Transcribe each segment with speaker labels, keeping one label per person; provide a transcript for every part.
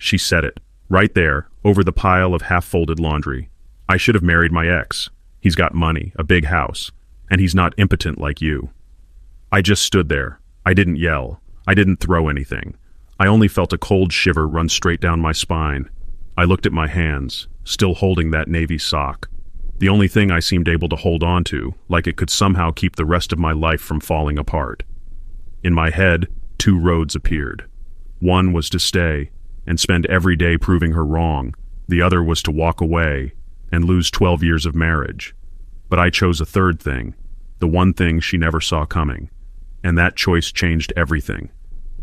Speaker 1: She said it, right there, over the pile of half-folded laundry. I should have married my ex. He's got money, a big house, and he's not impotent like you. I just stood there. I didn't yell. I didn't throw anything. I only felt a cold shiver run straight down my spine. I looked at my hands, still holding that navy sock. The only thing I seemed able to hold on to, like it could somehow keep the rest of my life from falling apart. In my head, two roads appeared. One was to stay and spend every day proving her wrong. The other was to walk away and lose 12 years of marriage. But I chose a third thing, the one thing she never saw coming. And that choice changed everything.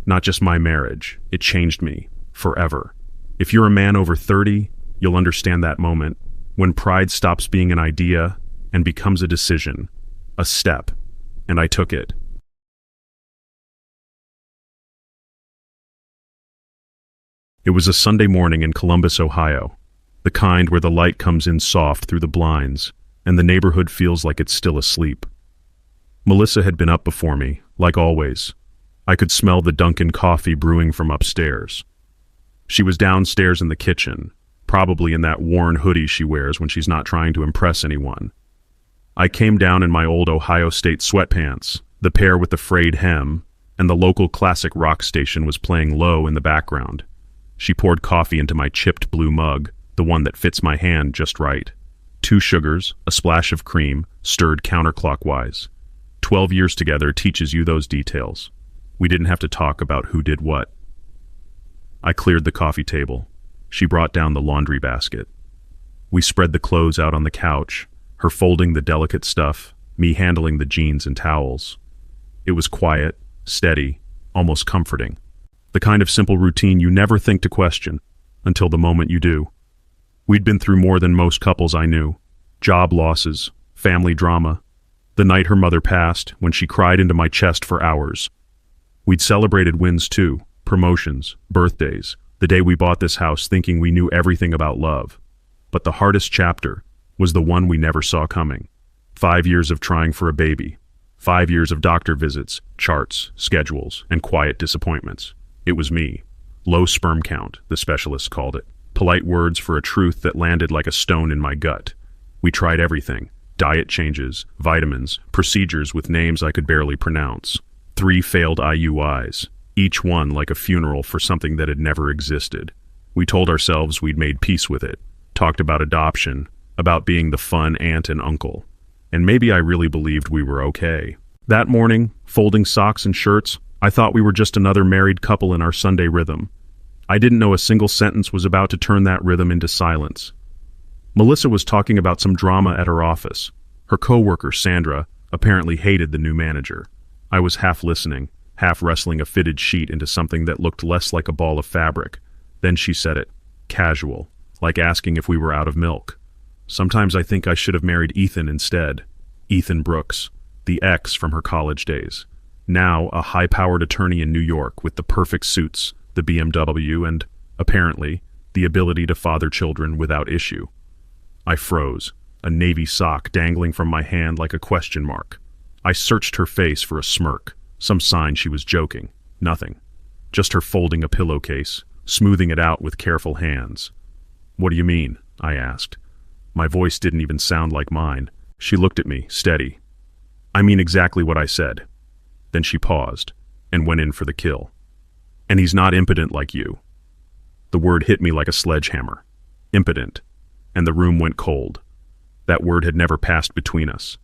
Speaker 1: Not just my marriage, it changed me, forever. If you're a man over 30, you'll understand that moment, when pride stops being an idea and becomes a decision, a step, and I took it. It was a Sunday morning in Columbus, Ohio, the kind where the light comes in soft through the blinds, and the neighborhood feels like it's still asleep. Melissa had been up before me, like always. I could smell the Dunkin' coffee brewing from upstairs. She was downstairs in the kitchen, probably in that worn hoodie she wears when she's not trying to impress anyone. I came down in my old Ohio State sweatpants, the pair with the frayed hem, and the local classic rock station was playing low in the background. She poured coffee into my chipped blue mug, the one that fits my hand just right. 2 sugars, a splash of cream, stirred counterclockwise. 12 years together teaches you those details. We didn't have to talk about who did what. I cleared the coffee table. She brought down the laundry basket. We spread the clothes out on the couch, her folding the delicate stuff, me handling the jeans and towels. It was quiet, steady, almost comforting. The kind of simple routine you never think to question, until the moment you do. We'd been through more than most couples I knew. Job losses, family drama. The night her mother passed, when she cried into my chest for hours. We'd celebrated wins too, promotions, birthdays, the day we bought this house thinking we knew everything about love. But the hardest chapter was the one we never saw coming. 5 years of trying for a baby. 5 years of doctor visits, charts, schedules, and quiet disappointments. It was me. Low sperm count, the specialists called it. Polite words for a truth that landed like a stone in my gut. We tried everything. Diet changes, vitamins, procedures with names I could barely pronounce. 3 failed IUIs, each one like a funeral for something that had never existed. We told ourselves we'd made peace with it, talked about adoption, about being the fun aunt and uncle. And maybe I really believed we were okay. That morning, folding socks and shirts, I thought we were just another married couple in our Sunday rhythm. I didn't know a single sentence was about to turn that rhythm into silence. Melissa was talking about some drama at her office. Her coworker, Sandra, apparently hated the new manager. I was half listening, half wrestling a fitted sheet into something that looked less like a ball of fabric. Then she said it, casual, like asking if we were out of milk. Sometimes I think I should have married Ethan instead. Ethan Brooks, the ex from her college days. Now a high-powered attorney in New York with the perfect suits, the BMW, and, apparently, the ability to father children without issue. I froze, a navy sock dangling from my hand like a question mark. I searched her face for a smirk, some sign she was joking. Nothing. Just her folding a pillowcase, smoothing it out with careful hands. "What do you mean?" I asked. My voice didn't even sound like mine. She looked at me, steady. "I mean exactly what I said." Then she paused, and went in for the kill. "And he's not impotent like you." The word hit me like a sledgehammer. Impotent. And the room went cold. That word had never passed between us.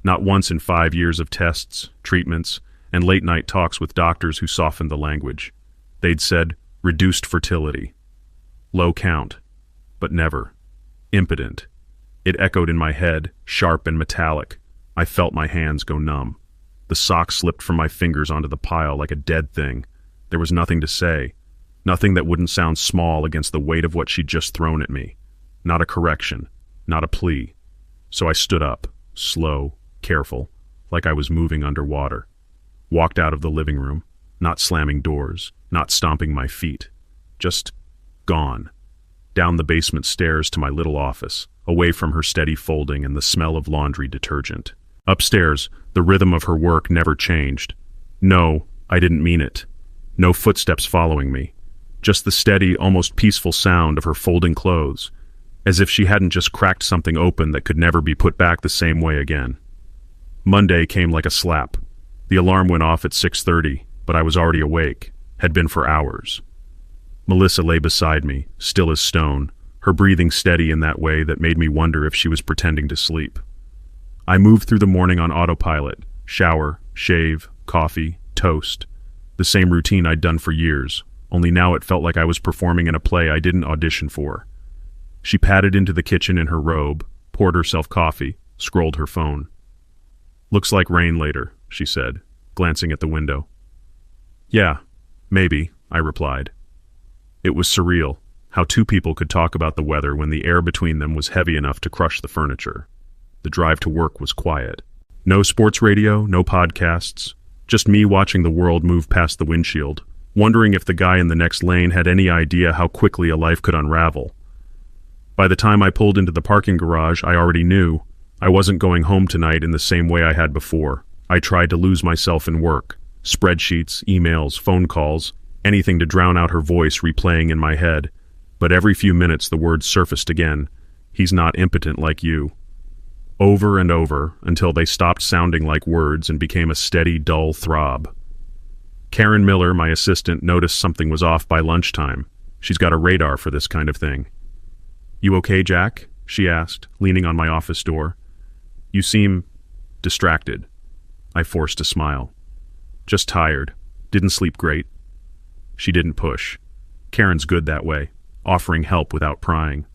Speaker 1: Not once in 5 years of tests, treatments, and late-night talks with doctors who softened the language. They'd said, reduced fertility. Low count. But never. Impotent. It echoed in my head, sharp and metallic. I felt my hands go numb. The sock slipped from my fingers onto the pile like a dead thing. There was nothing to say. Nothing that wouldn't sound small against the weight of what she'd just thrown at me. Not a correction. Not a plea. So I stood up, slow, careful, like I was moving underwater. Walked out of the living room, not slamming doors, not stomping my feet. Just gone. Down the basement stairs to my little office, away from her steady folding and the smell of laundry detergent. Upstairs, the rhythm of her work never changed. No, I didn't mean it. No footsteps following me. just the steady, almost peaceful sound of her folding clothes, as if she hadn't just cracked something open that could never be put back the same way again. Monday came like a slap. The alarm went off at 6:30, but I was already awake, had been for hours. Melissa lay beside me, still as stone, her breathing steady in that way that made me wonder if she was pretending to sleep. I moved through the morning on autopilot, shower, shave, coffee, toast. The same routine I'd done for years, only now it felt like I was performing in a play I didn't audition for. She padded into the kitchen in her robe, poured herself coffee, scrolled her phone. "Looks like rain later," she said, glancing at the window. "Yeah, maybe," I replied. It was surreal, how two people could talk about the weather when the air between them was heavy enough to crush the furniture. The drive to work was quiet. No sports radio, no podcasts, just me watching the world move past the windshield, wondering if the guy in the next lane had any idea how quickly a life could unravel. By the time I pulled into the parking garage, I already knew I wasn't going home tonight in the same way I had before. I tried to lose myself in work, spreadsheets, emails, phone calls, anything to drown out her voice replaying in my head. But every few minutes the words surfaced again. "He's not impotent like you." Over and over, until they stopped sounding like words and became a steady, dull throb. Karen Miller, my assistant, noticed something was off by lunchtime. She's got a radar for this kind of thing. "You okay, Jack?" she asked, leaning on my office door. "You seem distracted." I forced a smile. "Just tired. Didn't sleep great." She didn't push. Karen's good that way, offering help without prying.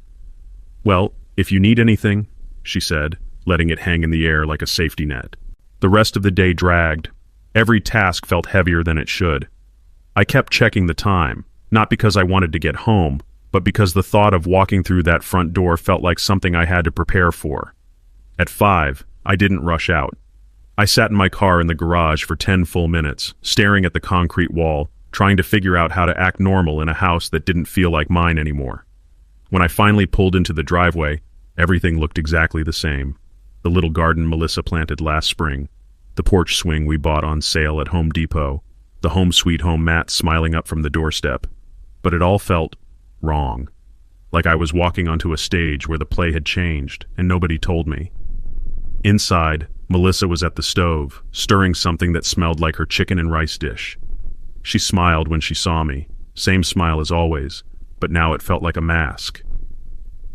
Speaker 1: "Well, if you need anything," she said, letting it hang in the air like a safety net. The rest of the day dragged. Every task felt heavier than it should. I kept checking the time, not because I wanted to get home, but because the thought of walking through that front door felt like something I had to prepare for. At 5, I didn't rush out. I sat in my car in the garage for 10 full minutes, staring at the concrete wall, trying to figure out how to act normal in a house that didn't feel like mine anymore. When I finally pulled into the driveway, everything looked exactly the same. The little garden Melissa planted last spring, the porch swing we bought on sale at Home Depot, the home sweet home mat smiling up from the doorstep. But it all felt wrong, like I was walking onto a stage where the play had changed and nobody told me. Inside, Melissa was at the stove, stirring something that smelled like her chicken and rice dish. She smiled when she saw me, same smile as always, but now it felt like a mask.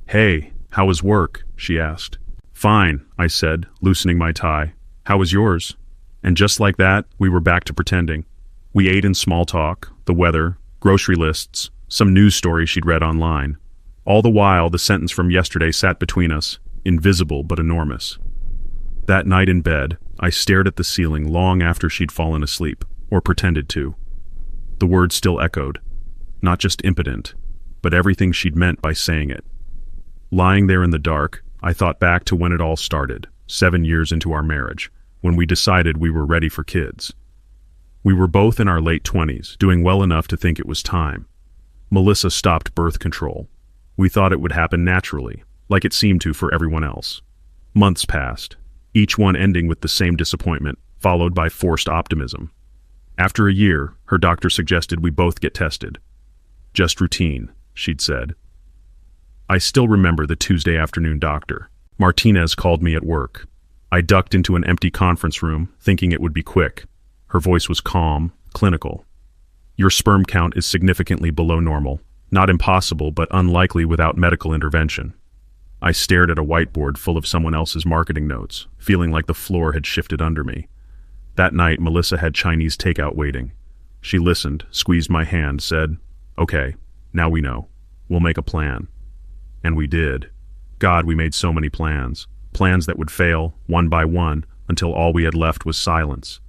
Speaker 1: "Hey, how was work?" she asked. "Fine," I said, loosening my tie. "How was yours?" And just like that, we were back to pretending. We ate in small talk, the weather, grocery lists, some news story she'd read online. All the while, the sentence from yesterday sat between us, invisible but enormous. That night in bed, I stared at the ceiling long after she'd fallen asleep, or pretended to. The words still echoed, not just impotent, but everything she'd meant by saying it. Lying there in the dark, I thought back to when it all started, 7 years into our marriage, when we decided we were ready for kids. We were both in our late 20s, doing well enough to think it was time. Melissa stopped birth control. We thought it would happen naturally, like it seemed to for everyone else. Months passed, each one ending with the same disappointment, followed by forced optimism. After a year, her doctor suggested we both get tested. "Just routine," she'd said. I still remember the Tuesday afternoon doctor. Martinez called me at work. I ducked into an empty conference room, thinking it would be quick. Her voice was calm, clinical. "Your sperm count is significantly below normal. Not impossible, but unlikely without medical intervention." I stared at a whiteboard full of someone else's marketing notes, feeling like the floor had shifted under me. That night, Melissa had Chinese takeout waiting. She listened, squeezed my hand, said, "Okay, now we know. We'll make a plan." And we did. God, we made so many plans. Plans that would fail, one by one, until all we had left was silence.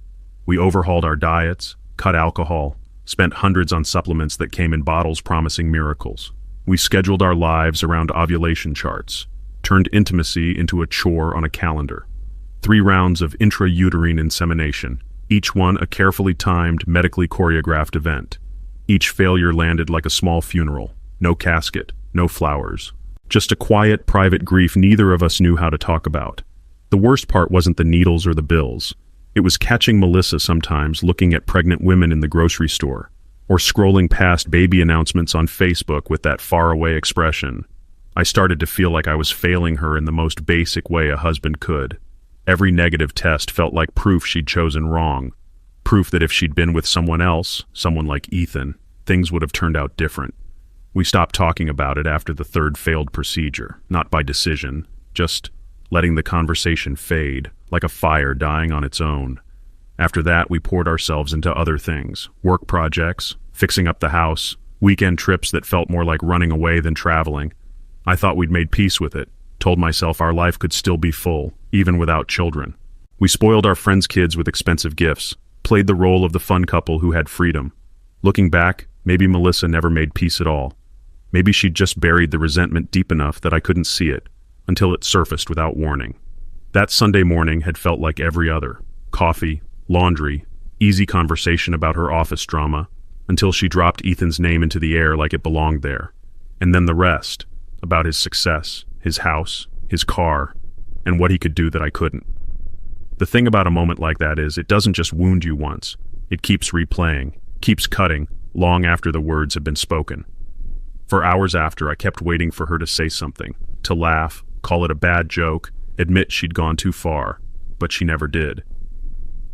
Speaker 1: We overhauled our diets, cut alcohol, spent hundreds on supplements that came in bottles promising miracles. We scheduled our lives around ovulation charts, turned intimacy into a chore on a calendar. 3 rounds of intrauterine insemination, each one a carefully timed, medically choreographed event. Each failure landed like a small funeral. No casket, no flowers. Just a quiet, private grief neither of us knew how to talk about. The worst part wasn't the needles or the bills. It was catching Melissa sometimes looking at pregnant women in the grocery store, or scrolling past baby announcements on Facebook with that faraway expression. I started to feel like I was failing her in the most basic way a husband could. Every negative test felt like proof she'd chosen wrong, proof that if she'd been with someone else, someone like Ethan, things would have turned out different. We stopped talking about it after the third failed procedure, not by decision, just letting the conversation fade, like a fire dying on its own. After that, we poured ourselves into other things, work projects, fixing up the house, weekend trips that felt more like running away than traveling. I thought we'd made peace with it, told myself our life could still be full, even without children. We spoiled our friends' kids with expensive gifts, played the role of the fun couple who had freedom. Looking back, maybe Melissa never made peace at all. Maybe she'd just buried the resentment deep enough that I couldn't see it, until it surfaced without warning. That Sunday morning had felt like every other. Coffee, laundry, easy conversation about her office drama, until she dropped Ethan's name into the air like it belonged there. And then the rest, about his success, his house, his car, and what he could do that I couldn't. The thing about a moment like that is it doesn't just wound you once. It keeps replaying, keeps cutting, long after the words have been spoken. For hours after, I kept waiting for her to say something, to laugh, call it a bad joke, admit she'd gone too far, but she never did.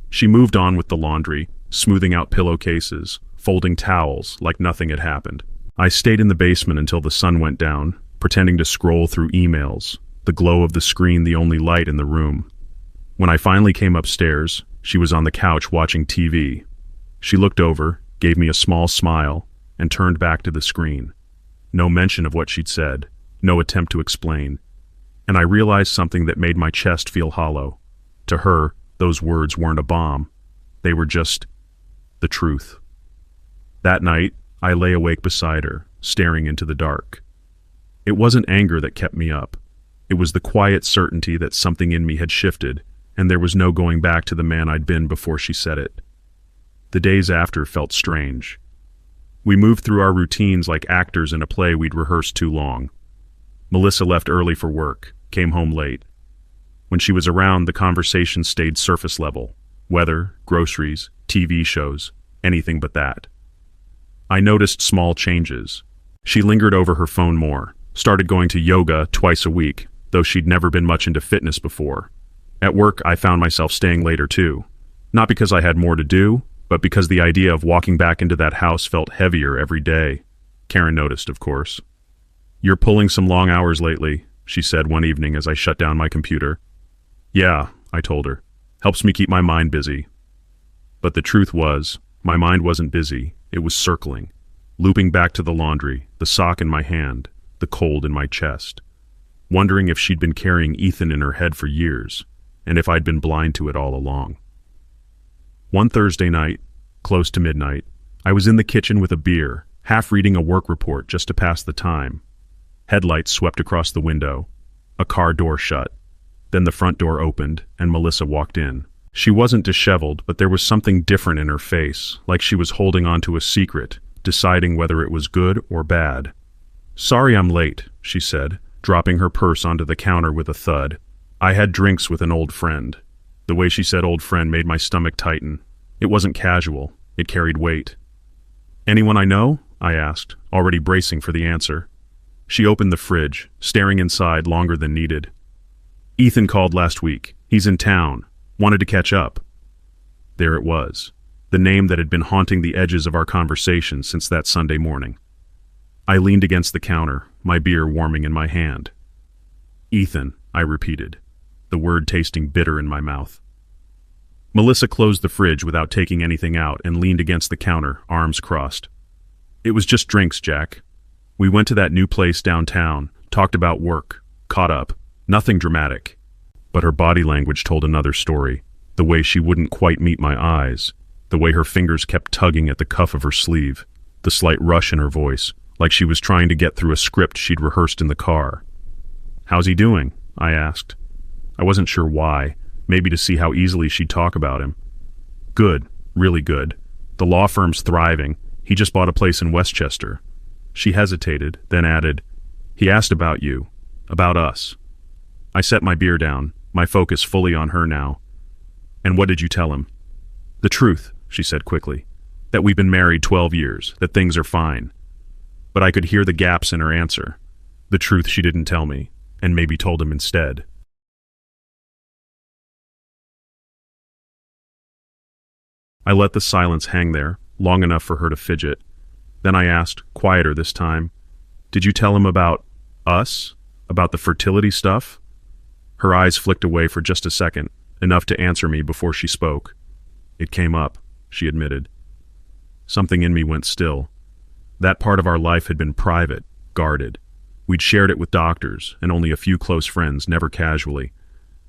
Speaker 1: She moved on with the laundry, smoothing out pillowcases, folding towels like nothing had happened. I stayed in the basement until the sun went down, pretending to scroll through emails, the glow of the screen the only light in the room. When I finally came upstairs, she was on the couch watching TV. She looked over, gave me a small smile, and turned back to the screen. No mention of what she'd said, no attempt to explain. And I realized something that made my chest feel hollow. To her, those words weren't a bomb. They were just the truth. That night, I lay awake beside her, staring into the dark. It wasn't anger that kept me up. It was the quiet certainty that something in me had shifted, and there was no going back to the man I'd been before she said it. The days after felt strange. We moved through our routines like actors in a play we'd rehearsed too long. Melissa left early for work, came home late. When she was around, the conversation stayed surface level. Weather, groceries, TV shows, anything but that. I noticed small changes. She lingered over her phone more, started going to yoga twice a week, though she'd never been much into fitness before. At work, I found myself staying later too. Not because I had more to do, but because the idea of walking back into that house felt heavier every day. Karen noticed, of course. "You're pulling some long hours lately," she said one evening as I shut down my computer. "Yeah," I told her. "Helps me keep my mind busy." But the truth was, my mind wasn't busy, it was circling, looping back to the laundry, the sock in my hand, the cold in my chest, wondering if she'd been carrying Ethan in her head for years, and if I'd been blind to it all along. One Thursday night, close to midnight, I was in the kitchen with a beer, half reading a work report just to pass the time. Headlights swept across the window. A car door shut. Then the front door opened, and Melissa walked in. She wasn't disheveled, but there was something different in her face, like she was holding on to a secret, deciding whether it was good or bad. "Sorry I'm late," she said, dropping her purse onto the counter with a thud. "I had drinks with an old friend." The way she said old friend made my stomach tighten. It wasn't casual. It carried weight. "Anyone I know?" I asked, already bracing for the answer. She opened the fridge, staring inside longer than needed. "Ethan called last week. He's in town. Wanted to catch up." There it was, the name that had been haunting the edges of our conversation since that Sunday morning. I leaned against the counter, my beer warming in my hand. "Ethan," I repeated, the word tasting bitter in my mouth. Melissa closed the fridge without taking anything out and leaned against the counter, arms crossed. "It was just drinks, Jack. We went to that new place downtown, talked about work, caught up. Nothing dramatic." But her body language told another story. The way she wouldn't quite meet my eyes, the way her fingers kept tugging at the cuff of her sleeve, the slight rush in her voice, like she was trying to get through a script she'd rehearsed in the car. "How's he doing?" I asked. I wasn't sure why, maybe to see how easily she'd talk about him. "Good, really good. The law firm's thriving. He just bought a place in Westchester." She hesitated, then added, "He asked about you, about us." I set my beer down, my focus fully on her now. "And what did you tell him?" "The truth," she said quickly. that we've been married 12 years, that things are fine. But I could hear the gaps in her answer, the truth she didn't tell me, and maybe told him instead. I let the silence hang there, long enough for her to fidget. Then I asked, quieter this time, "Did you tell him about us? About the fertility stuff?" Her eyes flicked away for just a second, enough to answer me before she spoke. "It came up," she admitted. Something in me went still. That part of our life had been private, guarded. We'd shared it with doctors and only a few close friends, never casually.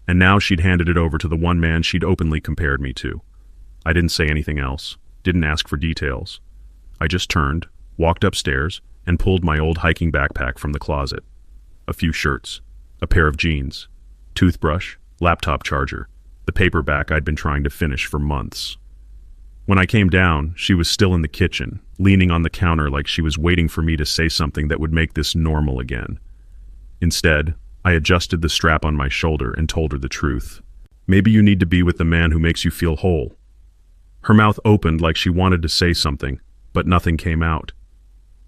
Speaker 1: And now she'd handed it over to the one man she'd openly compared me to. I didn't say anything else, didn't ask for details. I just turned, walked upstairs, and pulled my old hiking backpack from the closet. A few shirts, a pair of jeans, toothbrush, laptop charger, the paperback I'd been trying to finish for months. When I came down, she was still in the kitchen, leaning on the counter like she was waiting for me to say something that would make this normal again. Instead, I adjusted the strap on my shoulder and told her the truth. "Maybe you need to be with the man who makes you feel whole." Her mouth opened like she wanted to say something, but nothing came out.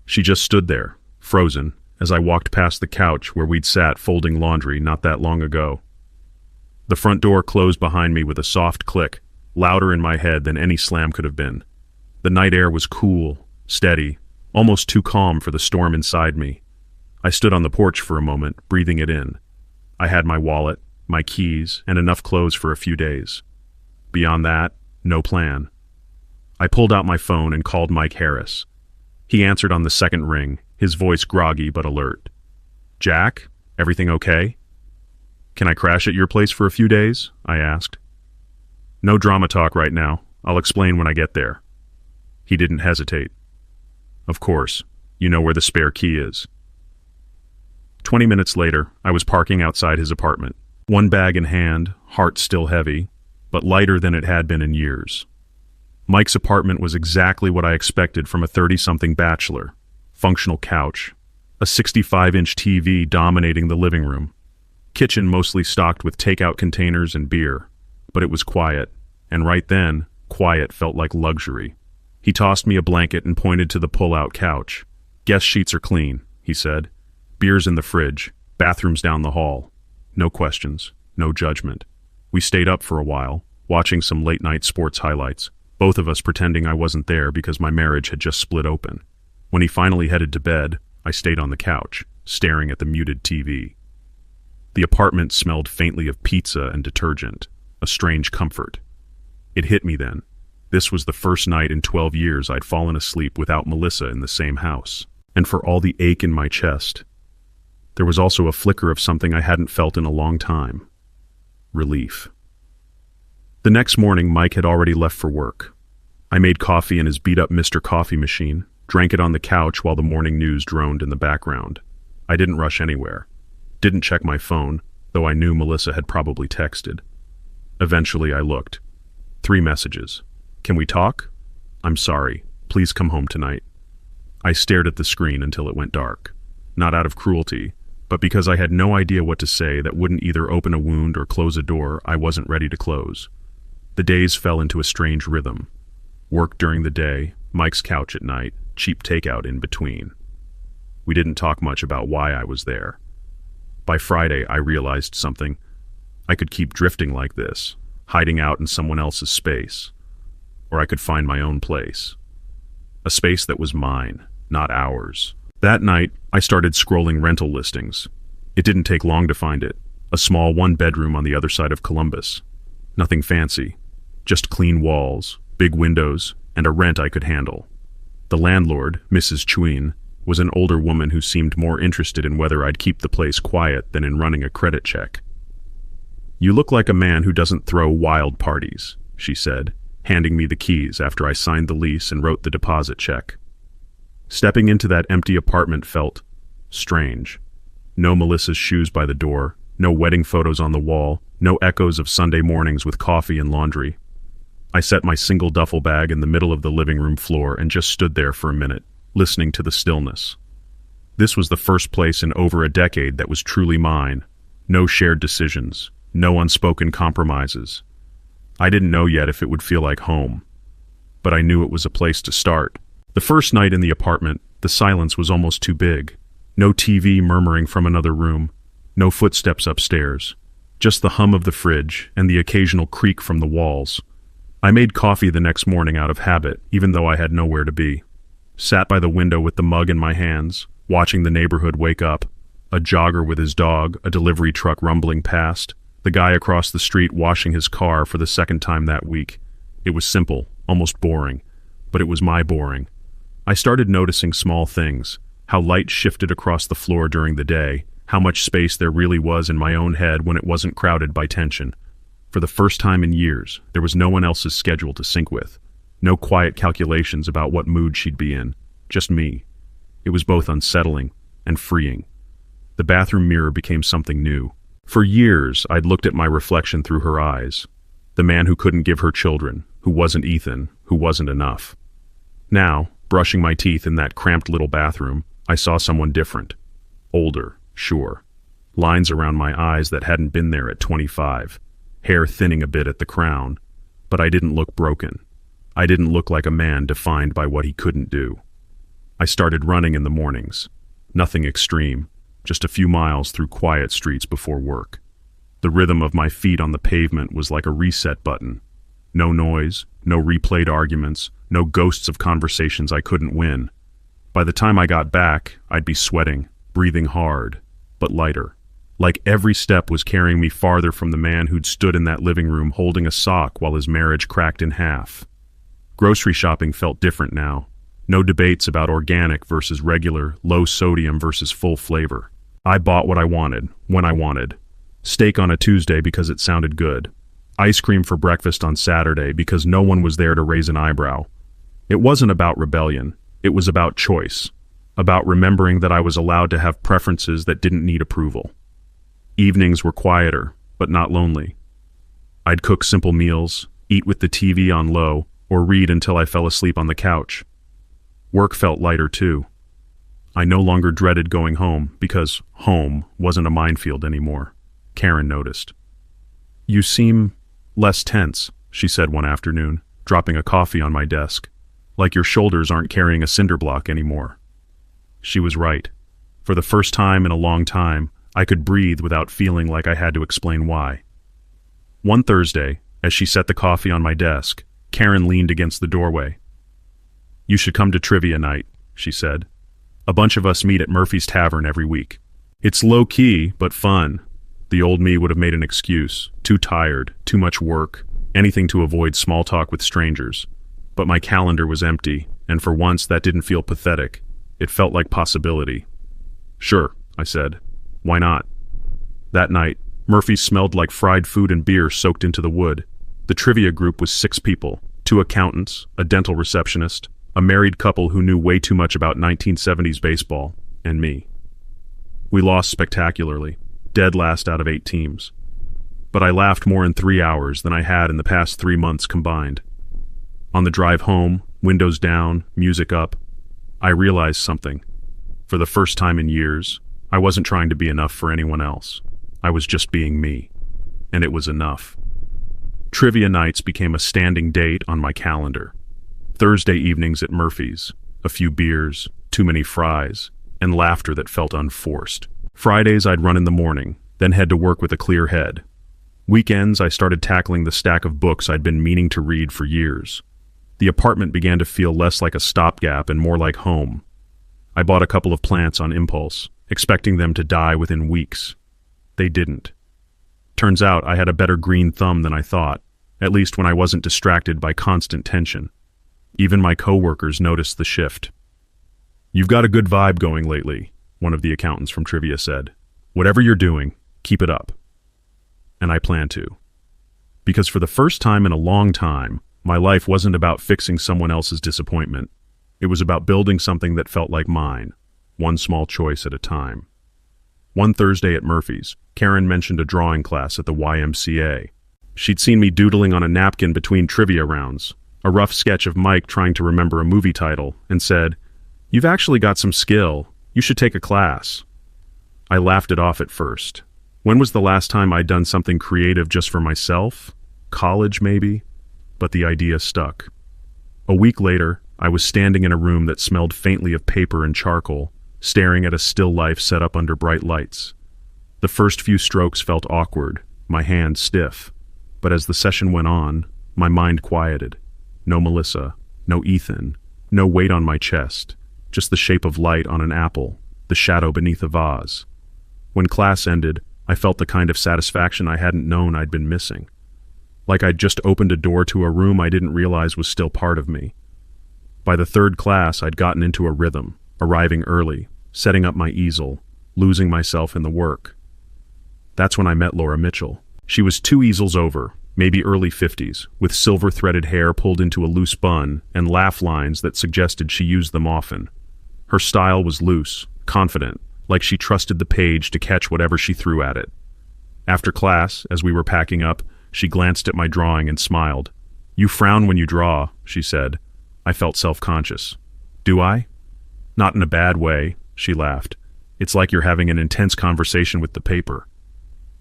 Speaker 1: She just stood there, frozen, as I walked past the couch where we'd sat folding laundry not that long ago. The front door closed behind me with a soft click, louder in my head than any slam could have been. The night air was cool, steady, almost too calm for the storm inside me. I stood on the porch for a moment, breathing it in. I had my wallet, my keys, and enough clothes for a few days. Beyond that, no plan. I pulled out my phone and called Mike Harris. He answered on the second ring, his voice groggy but alert. "Jack, everything okay?" "Can I crash at your place for a few days?" I asked. "No drama talk right now. I'll explain when I get there." He didn't hesitate. "Of course. You know where the spare key is." 20 minutes later, I was parking outside his apartment, one bag in hand, heart still heavy, but lighter than it had been in years. Mike's apartment was exactly what I expected from a 30-something bachelor. Functional couch, a 65-inch TV dominating the living room, kitchen mostly stocked with takeout containers and beer, but it was quiet, and right then, quiet felt like luxury. He tossed me a blanket and pointed to the pull-out couch. "Guest sheets are clean," he said. "Beer's in the fridge, bathrooms down the hall." No questions, no judgment. We stayed up for a while, watching some late-night sports highlights, both of us pretending I wasn't there because my marriage had just split open. When he finally headed to bed, I stayed on the couch, staring at the muted TV. The apartment smelled faintly of pizza and detergent, a strange comfort. It hit me then. This was the first night in 12 years I'd fallen asleep without Melissa in the same house. And for all the ache in my chest, there was also a flicker of something I hadn't felt in a long time. Relief. The next morning, Mike had already left for work. I made coffee in his beat-up Mr. Coffee machine, drank it on the couch while the morning news droned in the background. I didn't rush anywhere. Didn't check my phone, though I knew Melissa had probably texted. Eventually, I looked. 3 messages. "Can we talk? I'm sorry. Please come home tonight." I stared at the screen until it went dark. Not out of cruelty, but because I had no idea what to say that wouldn't either open a wound or close a door I wasn't ready to close. The days fell into a strange rhythm. Work during the day, Mike's couch at night, cheap takeout in between. We didn't talk much about why I was there. By Friday, I realized something. I could keep drifting like this, hiding out in someone else's space. Or I could find my own place. A space that was mine, not ours. That night, I started scrolling rental listings. It didn't take long to find it. A small 1-bedroom on the other side of Columbus. Nothing fancy. Just clean walls, big windows, and a rent I could handle. The landlord, Mrs. Chuin, was an older woman who seemed more interested in whether I'd keep the place quiet than in running a credit check. "You look like a man who doesn't throw wild parties," she said, handing me the keys after I signed the lease and wrote the deposit check. Stepping into that empty apartment felt strange. No Melissa's shoes by the door, no wedding photos on the wall, no echoes of Sunday mornings with coffee and laundry. I set my single duffel bag in the middle of the living room floor and just stood there for a minute, listening to the stillness. This was the first place in over a decade that was truly mine. No shared decisions, no unspoken compromises. I didn't know yet if it would feel like home. but I knew it was a place to start. The first night in the apartment, the silence was almost too big. No TV murmuring from another room, no footsteps upstairs, just the hum of the fridge and the occasional creak from the walls. I made coffee the next morning out of habit, even though I had nowhere to be. Sat by the window with the mug in my hands, watching the neighborhood wake up. A jogger with his dog, a delivery truck rumbling past, the guy across the street washing his car for the second time that week. It was simple, almost boring, but it was my boring. I started noticing small things, how light shifted across the floor during the day, how much space there really was in my own head when it wasn't crowded by tension. For the first time in years, there was no one else's schedule to sync with. No quiet calculations about what mood she'd be in. Just me. It was both unsettling and freeing. The bathroom mirror became something new. For years, I'd looked at my reflection through her eyes. The man who couldn't give her children, who wasn't Ethan, who wasn't enough. Now, brushing my teeth in that cramped little bathroom, I saw someone different. Older, sure. Lines around my eyes that hadn't been there at 25. Hair thinning a bit at the crown. But I didn't look broken. I didn't look like a man defined by what he couldn't do. I started running in the mornings. Nothing extreme, just a few miles through quiet streets before work. The rhythm of my feet on the pavement was like a reset button. No noise, no replayed arguments, no ghosts of conversations I couldn't win. By the time I got back, I'd be sweating, breathing hard, but lighter. Like every step was carrying me farther from the man who'd stood in that living room holding a sock while his marriage cracked in half. Grocery shopping felt different now. No debates about organic versus regular, low sodium versus full flavor. I bought what I wanted, when I wanted. Steak on a Tuesday because it sounded good. Ice cream for breakfast on Saturday because no one was there to raise an eyebrow. It wasn't about rebellion. It was about choice. About remembering that I was allowed to have preferences that didn't need approval. Evenings were quieter, but not lonely. I'd cook simple meals, eat with the TV on low, or read until I fell asleep on the couch. Work felt lighter too. I no longer dreaded going home because home wasn't a minefield anymore. Karen noticed. "You seem less tense," she said one afternoon, dropping a coffee on my desk. "Like your shoulders aren't carrying a cinder block anymore." She was right. For the first time in a long time, I could breathe without feeling like I had to explain why. One Thursday, as she set the coffee on my desk, Karen leaned against the doorway. "You should come to trivia night," she said. "A bunch of us meet at Murphy's Tavern every week. It's low-key, but fun." The old me would have made an excuse. Too tired, too much work, anything to avoid small talk with strangers. But my calendar was empty, and for once that didn't feel pathetic. It felt like possibility. "Sure," I said. "Why not?" That night, Murphy's smelled like fried food and beer soaked into the wood. The trivia group was 6 people, 2 accountants, a dental receptionist, a married couple who knew way too much about 1970s baseball, and me. We lost spectacularly, dead last out of 8 teams. But I laughed more in 3 hours than I had in the past 3 months combined. On the drive home, windows down, music up, I realized something. For the first time in years, I wasn't trying to be enough for anyone else. I was just being me. And it was enough. Trivia nights became a standing date on my calendar. Thursday evenings at Murphy's, a few beers, too many fries, and laughter that felt unforced. Fridays I'd run in the morning, then head to work with a clear head. Weekends I started tackling the stack of books I'd been meaning to read for years. The apartment began to feel less like a stopgap and more like home. I bought a couple of plants on impulse, expecting them to die within weeks. They didn't. Turns out I had a better green thumb than I thought, at least when I wasn't distracted by constant tension. Even my coworkers noticed the shift. "You've got a good vibe going lately," one of the accountants from trivia said. "Whatever you're doing, keep it up." And I plan to. Because for the first time in a long time, my life wasn't about fixing someone else's disappointment. It was about building something that felt like mine, one small choice at a time. One Thursday at Murphy's, Karen mentioned a drawing class at the YMCA. She'd seen me doodling on a napkin between trivia rounds, a rough sketch of Mike trying to remember a movie title, and said, "You've actually got some skill. You should take a class." I laughed it off at first. When was the last time I'd done something creative just for myself? College, maybe? But the idea stuck. A week later, I was standing in a room that smelled faintly of paper and charcoal, staring at a still life set up under bright lights. The first few strokes felt awkward, my hand stiff, but as the session went on, my mind quieted. No Melissa, no Ethan, no weight on my chest, just the shape of light on an apple, the shadow beneath a vase. When class ended, I felt the kind of satisfaction I hadn't known I'd been missing. Like I'd just opened a door to a room I didn't realize was still part of me. By the third class, I'd gotten into a rhythm, arriving early, setting up my easel, losing myself in the work. That's when I met Laura Mitchell. She was 2 easels over, maybe early 50s, with silver-threaded hair pulled into a loose bun and laugh lines that suggested she used them often. Her style was loose, confident, like she trusted the page to catch whatever she threw at it. After class, as we were packing up, she glanced at my drawing and smiled. "You frown when you draw," she said. I felt self-conscious. "Do I?" "Not in a bad way," she laughed. "It's like you're having an intense conversation with the paper."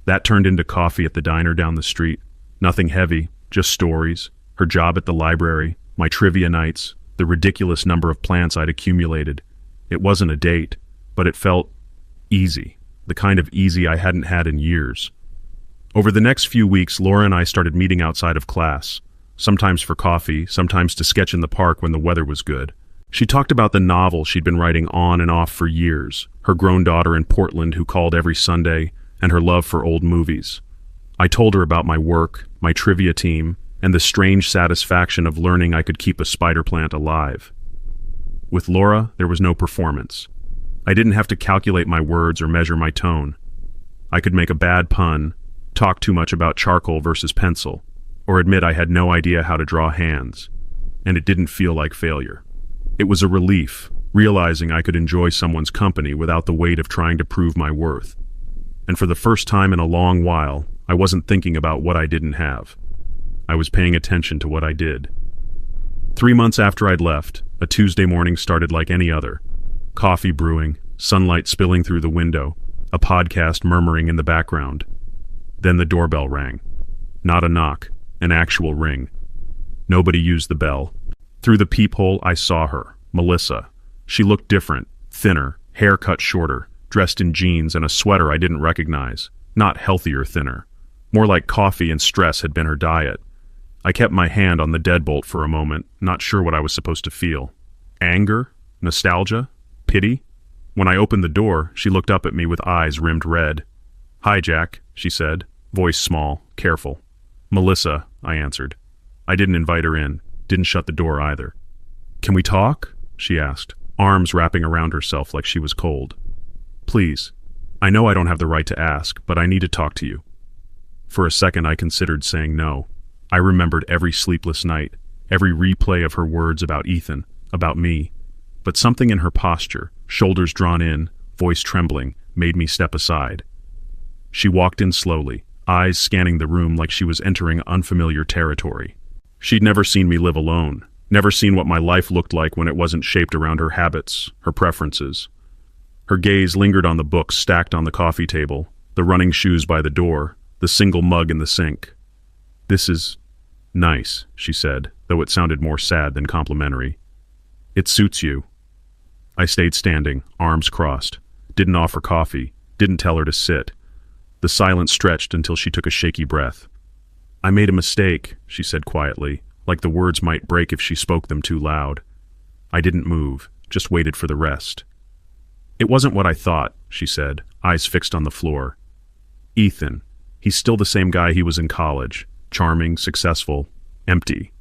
Speaker 1: That turned into coffee at the diner down the street. Nothing heavy, just stories, her job at the library, my trivia nights, the ridiculous number of plants I'd accumulated. It wasn't a date, but it felt easy, the kind of easy I hadn't had in years. Over the next few weeks, Laura and I started meeting outside of class, sometimes for coffee, sometimes to sketch in the park when the weather was good. She talked about the novel she'd been writing on and off for years, her grown daughter in Portland who called every Sunday, and her love for old movies. I told her about my work, my trivia team, and the strange satisfaction of learning I could keep a spider plant alive. With Laura, there was no performance. I didn't have to calculate my words or measure my tone. I could make a bad pun, talk too much about charcoal versus pencil, or admit I had no idea how to draw hands, and it didn't feel like failure. It was a relief, realizing I could enjoy someone's company without the weight of trying to prove my worth. And for the first time in a long while, I wasn't thinking about what I didn't have. I was paying attention to what I did. 3 months after I'd left, a Tuesday morning started like any other. Coffee brewing, sunlight spilling through the window, a podcast murmuring in the background. Then the doorbell rang. Not a knock, an actual ring. Nobody used the bell. Through the peephole, I saw her, Melissa. She looked different, thinner, hair cut shorter, dressed in jeans and a sweater I didn't recognize. Not healthier thinner. More like coffee and stress had been her diet. I kept my hand on the deadbolt for a moment, not sure what I was supposed to feel. Anger? Nostalgia? Pity? When I opened the door, she looked up at me with eyes rimmed red. "Hi, Jack," she said, voice small, careful. "Melissa," I answered. I didn't invite her in, didn't shut the door either. "Can we talk?" she asked, arms wrapping around herself like she was cold. "Please. I know I don't have the right to ask, but I need to talk to you." For a second I considered saying no. I remembered every sleepless night, every replay of her words about Ethan, about me. But something in her posture, shoulders drawn in, voice trembling, made me step aside. She walked in slowly, eyes scanning the room like she was entering unfamiliar territory. She'd never seen me live alone, never seen what my life looked like when it wasn't shaped around her habits, her preferences. Her gaze lingered on the books stacked on the coffee table, the running shoes by the door, the single mug in the sink. "This is nice," she said, though it sounded more sad than complimentary. "It suits you." I stayed standing, arms crossed, didn't offer coffee, didn't tell her to sit. The silence stretched until she took a shaky breath. "I made a mistake," she said quietly, like the words might break if she spoke them too loud. I didn't move, just waited for the rest. "It wasn't what I thought," she said, eyes fixed on the floor. "Ethan, he's still the same guy he was in college, charming, successful, empty."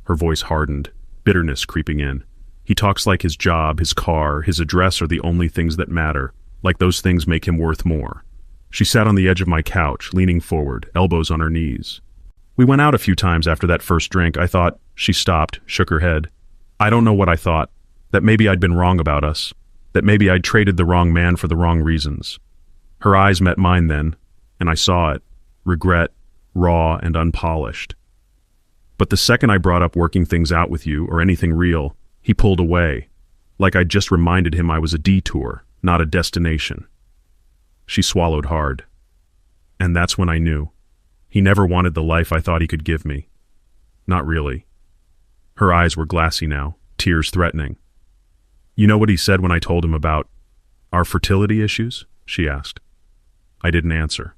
Speaker 1: Her voice hardened, bitterness creeping in. "He talks like his job, his car, his address are the only things that matter, like those things make him worth more." She sat on the edge of my couch, leaning forward, elbows on her knees. "We went out a few times after that first drink. I thought—" She stopped, shook her head. "I don't know what I thought. That maybe I'd been wrong about us. That maybe I'd traded the wrong man for the wrong reasons." Her eyes met mine then, and I saw it. Regret, raw and unpolished. But the second I brought up working things out with you, or anything real, he pulled away, like I'd just reminded him I was a detour, not a destination. She swallowed hard. And that's when I knew. He never wanted the life I thought he could give me. Not really. Her eyes were glassy now, tears threatening. "You know what he said when I told him about our fertility issues?" she asked. I didn't answer.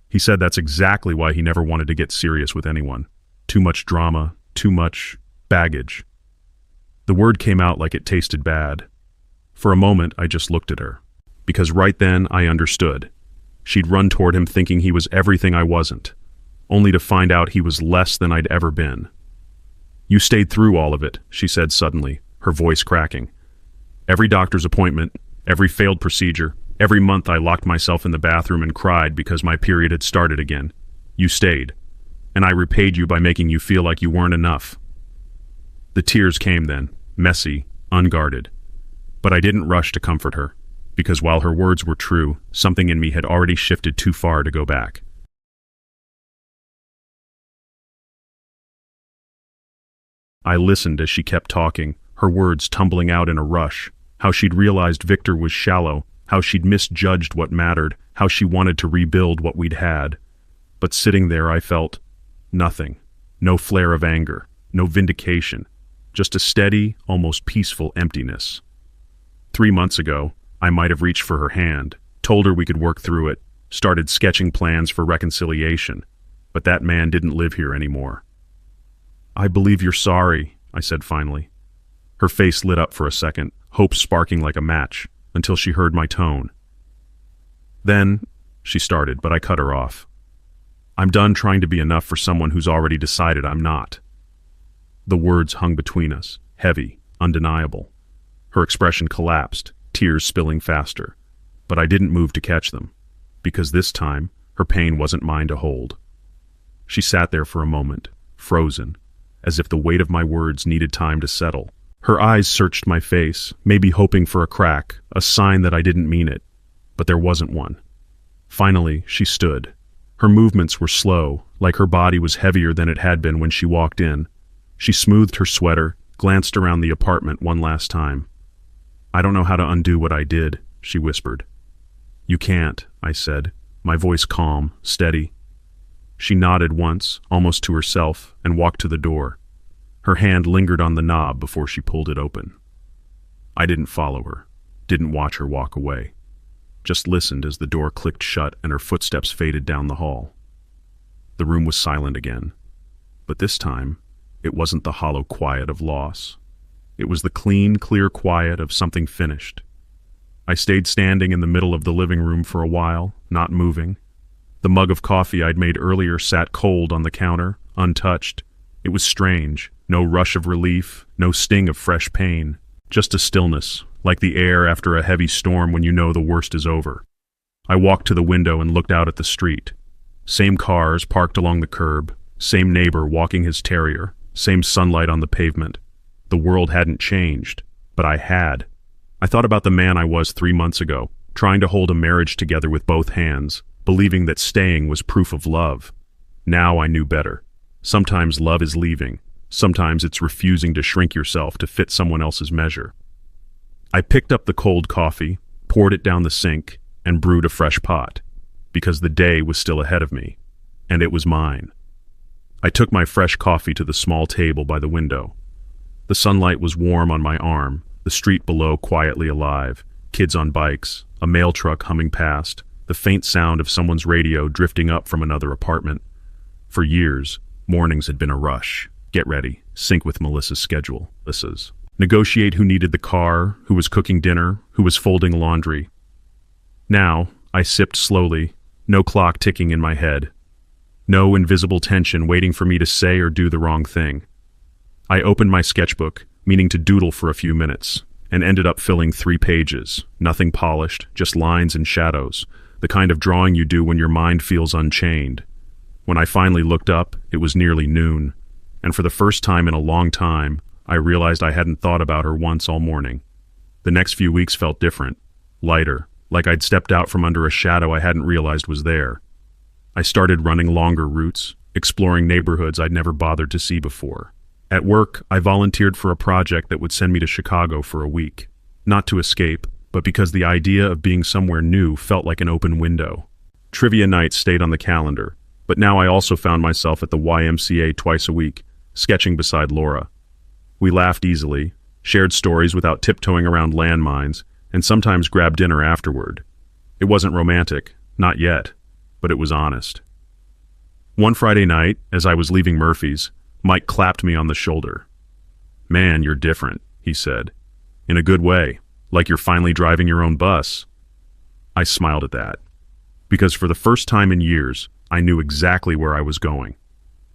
Speaker 1: He said that's exactly why he never wanted to get serious with anyone. Too much drama, too much baggage. The word came out like it tasted bad. For a moment, I just looked at her. Because right then, I understood. She'd run toward him thinking he was everything I wasn't, only to find out he was less than I'd ever been. "You stayed through all of it," she said suddenly, her voice cracking. "Every doctor's appointment, every failed procedure, every month I locked myself in the bathroom and cried because my period had started again. You stayed. And I repaid you by making you feel like you weren't enough." The tears came then, messy, unguarded. But I didn't rush to comfort her, because while her words were true, something in me had already shifted too far to go back. I listened as she kept talking, her words tumbling out in a rush, how she'd realized Victor was shallow, how she'd misjudged what mattered, how she wanted to rebuild what we'd had. But sitting there I felt nothing, no flare of anger, no vindication, just a steady, almost peaceful emptiness. 3 months ago, I might have reached for her hand, told her we could work through it, started sketching plans for reconciliation, but that man didn't live here anymore. "I believe you're sorry," I said finally. Her face lit up for a second, hope sparking like a match, until she heard my tone. "Then," she started, but I cut her off. "I'm done trying to be enough for someone who's already decided I'm not." The words hung between us, heavy, undeniable. Her expression collapsed, tears spilling faster, but I didn't move to catch them, because this time, her pain wasn't mine to hold. She sat there for a moment, frozen, as if the weight of my words needed time to settle. Her eyes searched my face, maybe hoping for a crack, a sign that I didn't mean it, but there wasn't one. Finally, she stood. Her movements were slow, like her body was heavier than it had been when she walked in. She smoothed her sweater, glanced around the apartment one last time. "I don't know how to undo what I did," she whispered. "You can't," I said, my voice calm, steady. She nodded once, almost to herself, and walked to the door. Her hand lingered on the knob before she pulled it open. I didn't follow her, didn't watch her walk away. Just listened as the door clicked shut and her footsteps faded down the hall. The room was silent again, but this time, it wasn't the hollow quiet of loss. It was the clean, clear quiet of something finished. I stayed standing in the middle of the living room for a while, not moving. The mug of coffee I'd made earlier sat cold on the counter, untouched. It was strange, no rush of relief, no sting of fresh pain, just a stillness, like the air after a heavy storm when you know the worst is over. I walked to the window and looked out at the street. Same cars parked along the curb, same neighbor walking his terrier, same sunlight on the pavement. The world hadn't changed, but I had. I thought about the man I was 3 months ago, trying to hold a marriage together with both hands, believing that staying was proof of love. Now I knew better. Sometimes love is leaving. Sometimes it's refusing to shrink yourself to fit someone else's measure. I picked up the cold coffee, poured it down the sink, and brewed a fresh pot, because the day was still ahead of me, and it was mine. I took my fresh coffee to the small table by the window. The sunlight was warm on my arm, the street below quietly alive, kids on bikes, a mail truck humming past, the faint sound of someone's radio drifting up from another apartment. For years, mornings had been a rush. Get ready, sync with Melissa's schedule. Melissa's. Negotiate who needed the car, who was cooking dinner, who was folding laundry. Now, I sipped slowly, no clock ticking in my head. No invisible tension waiting for me to say or do the wrong thing. I opened my sketchbook, meaning to doodle for a few minutes, and ended up filling 3 pages, nothing polished, just lines and shadows, the kind of drawing you do when your mind feels unchained. When I finally looked up, it was nearly noon, and for the first time in a long time, I realized I hadn't thought about her once all morning. The next few weeks felt different, lighter, like I'd stepped out from under a shadow I hadn't realized was there. I started running longer routes, exploring neighborhoods I'd never bothered to see before. At work, I volunteered for a project that would send me to Chicago for a week. Not to escape, but because the idea of being somewhere new felt like an open window. Trivia nights stayed on the calendar, but now I also found myself at the YMCA twice a week, sketching beside Laura. We laughed easily, shared stories without tiptoeing around landmines, and sometimes grabbed dinner afterward. It wasn't romantic, not yet, but it was honest. One Friday night, as I was leaving Murphy's, Mike clapped me on the shoulder. "Man, you're different," he said. "In a good way, like you're finally driving your own bus." I smiled at that, because for the first time in years, I knew exactly where I was going,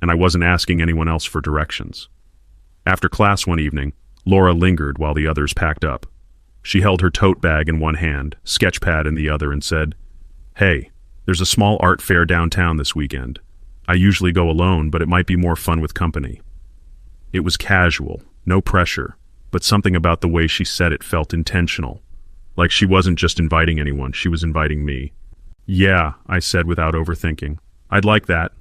Speaker 1: and I wasn't asking anyone else for directions. After class one evening, Laura lingered while the others packed up. She held her tote bag in one hand, sketchpad in the other, and said, "Hey, there's a small art fair downtown this weekend. I usually go alone, but it might be more fun with company." It was casual, no pressure, but something about the way she said it felt intentional. Like she wasn't just inviting anyone, she was inviting me. "Yeah," I said without overthinking. "I'd like that."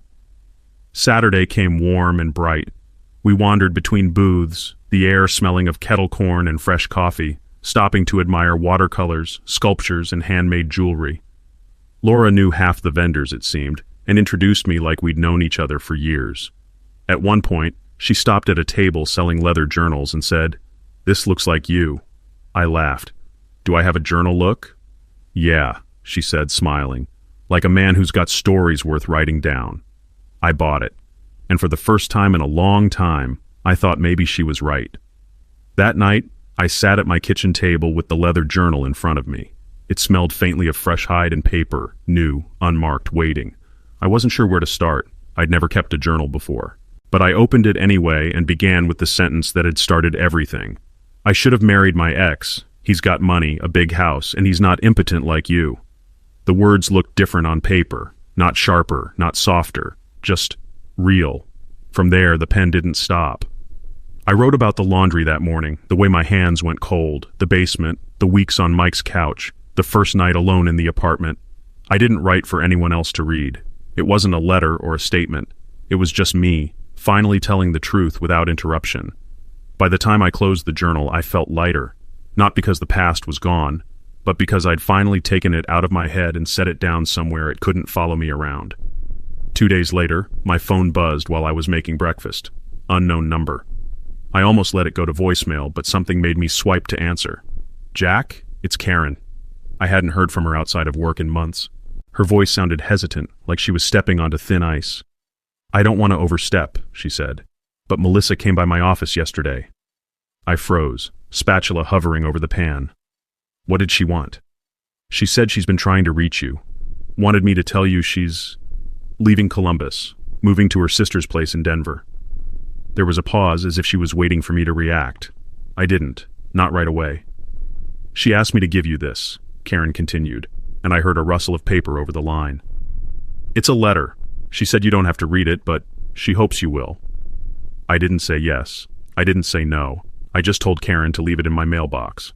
Speaker 1: Saturday came warm and bright. We wandered between booths, the air smelling of kettle corn and fresh coffee, stopping to admire watercolors, sculptures, and handmade jewelry. Laura knew half the vendors, it seemed, and introduced me like we'd known each other for years. At one point, she stopped at a table selling leather journals and said, "This looks like you." I laughed. "Do I have a journal look?" "Yeah," she said, smiling, "like a man who's got stories worth writing down." I bought it, and for the first time in a long time, I thought maybe she was right. That night, I sat at my kitchen table with the leather journal in front of me. It smelled faintly of fresh hide and paper, new, unmarked, waiting. I wasn't sure where to start. I'd never kept a journal before. But I opened it anyway and began with the sentence that had started everything. "I should have married my ex. He's got money, a big house, and he's not impotent like you." The words looked different on paper, not sharper, not softer, just real. From there, the pen didn't stop. I wrote about the laundry that morning, the way my hands went cold, the basement, the weeks on Mike's couch, the first night alone in the apartment. I didn't write for anyone else to read. It wasn't a letter or a statement. It was just me, finally telling the truth without interruption. By the time I closed the journal, I felt lighter, not because the past was gone, but because I'd finally taken it out of my head and set it down somewhere it couldn't follow me around. 2 days later, my phone buzzed while I was making breakfast. Unknown number. I almost let it go to voicemail, but something made me swipe to answer. "Jack, it's Karen." I hadn't heard from her outside of work in months. Her voice sounded hesitant, like she was stepping onto thin ice. "I don't want to overstep," she said, "but Melissa came by my office yesterday." I froze, spatula hovering over the pan. "What did she want?" "She said she's been trying to reach you. Wanted me to tell you she's leaving Columbus, moving to her sister's place in Denver." There was a pause, as if she was waiting for me to react. I didn't, not right away. "She asked me to give you this," Karen continued, and I heard a rustle of paper over the line. "It's a letter. She said you don't have to read it, but she hopes you will." I didn't say yes. I didn't say no. I just told Karen to leave it in my mailbox.